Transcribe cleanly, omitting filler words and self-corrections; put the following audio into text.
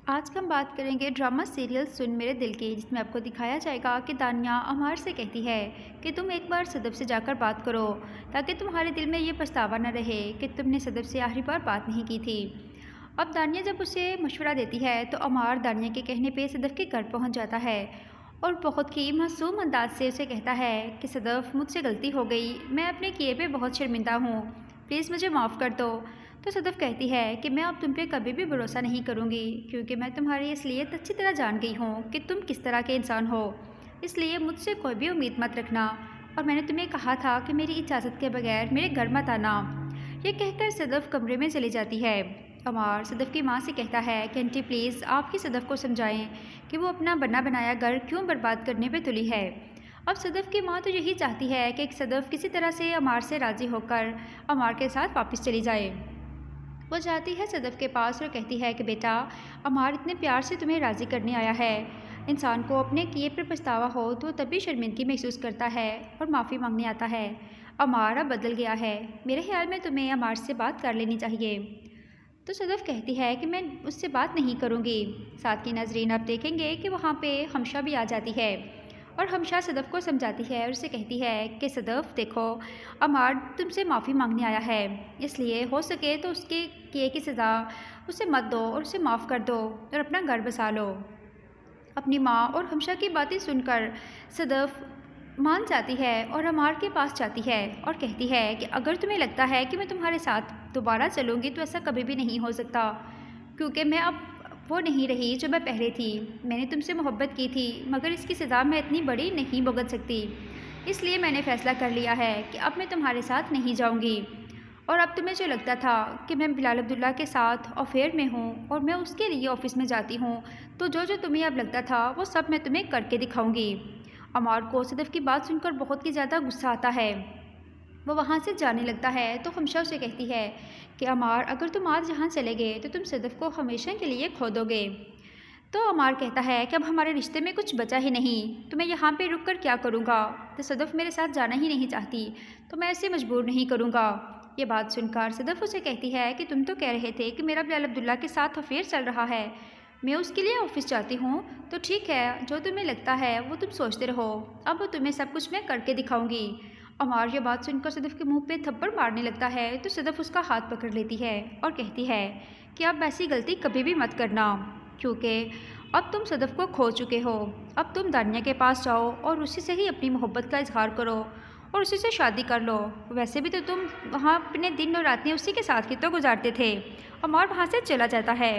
आज हम बात करेंगे ड्रामा सीरियल सुन मेरे दिल की, जिसमें आपको दिखाया जाएगा कि दानिया अमार से कहती है कि तुम एक बार सदफ से जाकर बात करो, ताकि तुम्हारे दिल में ये पछतावा न रहे कि तुमने सदफ से आखिरी बार बात नहीं की थी। अब दानिया जब उसे मशवरा देती है तो अमार दानिया के कहने पे सदफ के घर पहुंच जाता है और बहुत ही मासूम अंदाज से उसे कहता है कि सदफ, मुझसे गलती हो गई, मैं अपने किए पे बहुत शर्मिंदा हूँ, प्लीज़ मुझे माफ़ कर दो। तो सदफ कहती है कि मैं अब तुम पे कभी भी भरोसा नहीं करूँगी, क्योंकि मैं तुम्हारी असलियत अच्छी तरह जान गई हूँ कि तुम किस तरह के इंसान हो, इसलिए मुझसे कोई भी उम्मीद मत रखना, और मैंने तुम्हें कहा था कि मेरी इजाज़त के बगैर मेरे घर मत आना। ये कहकर सदफ कमरे में चली जाती है। अमार सदफ की माँ से कहता है कि आंटी प्लीज़ आप ही सदफ को समझाएं कि वो अपना बना बनाया घर क्यों बर्बाद करने पे तुली है। अब सदफ की माँ तो यही चाहती है कि सदफ किसी तरह से अमार से राज़ी होकर अमार के साथ वापस चली जाए। वो जाती है सदफ के पास और कहती है कि बेटा, अमार इतने प्यार से तुम्हें राज़ी करने आया है। इंसान को अपने किए पर पछतावा हो तो तभी शर्मिंदगी महसूस करता है और माफ़ी मांगने आता है। अमार अब बदल गया है, मेरे ख्याल में तुम्हें अमार से बात कर लेनी चाहिए। तो सदफ कहती है कि मैं उससे बात नहीं करूँगी। साथ की नाज़रीन आप देखेंगे कि वहाँ पे हमशा भी आ जाती है और हमशा सदफ को समझाती है और उसे कहती है कि सदफ देखो, अमार तुमसे माफ़ी मांगने आया है, इसलिए हो सके तो उसके किए की सज़ा उसे मत दो और उसे माफ़ कर दो और अपना घर बसा लो। अपनी माँ और हमशा की बातें सुनकर सदफ मान जाती है और अमार के पास जाती है और कहती है कि अगर तुम्हें लगता है कि मैं तुम्हारे साथ दोबारा चलूँगी तो ऐसा कभी भी नहीं हो सकता, क्योंकि मैं अब वो नहीं रही जो मैं पहले थी। मैंने तुमसे मोहब्बत की थी, मगर इसकी सज़ा मैं इतनी बड़ी नहीं भुगत सकती, इसलिए मैंने फ़ैसला कर लिया है कि अब मैं तुम्हारे साथ नहीं जाऊँगी। और अब तुम्हें जो लगता था कि मैं बिलाल अब्दुल्ला के साथ अफेयर में हूँ और मैं उसके लिए ऑफ़िस में जाती हूँ, तो जो जो तुम्हें अब लगता था वो सब मैं तुम्हें करके दिखाऊँगी। अमार को सदफ की बात सुनकर बहुत ही ज़्यादा गुस्सा आता है। वो वहाँ से जाने लगता है तो हमशा उसे कहती है कि अमार, अगर तुम आज यहाँ चले गए तो तुम सदफ को हमेशा के लिए खो दोगे। तो अमार कहता है कि अब हमारे रिश्ते में कुछ बचा ही नहीं, तो मैं यहाँ पे रुक कर क्या करूँगा। तो सदफ मेरे साथ जाना ही नहीं चाहती, तो मैं उसे मजबूर नहीं करूँगा। ये बात सुनकर सदफ उसे कहती है कि तुम तो कह रहे थे कि मेरा बिलाल अब्दुल्ला के साथ अफेयर चल रहा है, मैं उसके लिए ऑफिस जाती हूँ, तो ठीक है, जो तुम्हें लगता है वो तुम सोचते रहो, अब तुम्हें सब कुछ मैं करके दिखाऊंगी। अमार ये बात सुनकर सदफ के मुंह पे थप्पड़ मारने लगता है तो सदफ उसका हाथ पकड़ लेती है और कहती है कि अब ऐसी गलती कभी भी मत करना, क्योंकि अब तुम सदफ को खो चुके हो। अब तुम दानिया के पास जाओ और उसी से ही अपनी मोहब्बत का इजहार करो और उसी से शादी कर लो। वैसे भी तो तुम वहाँ अपने दिन और रातें उसी के साथ ही तो गुजारते थे। अमार वहाँ से चला जाता है।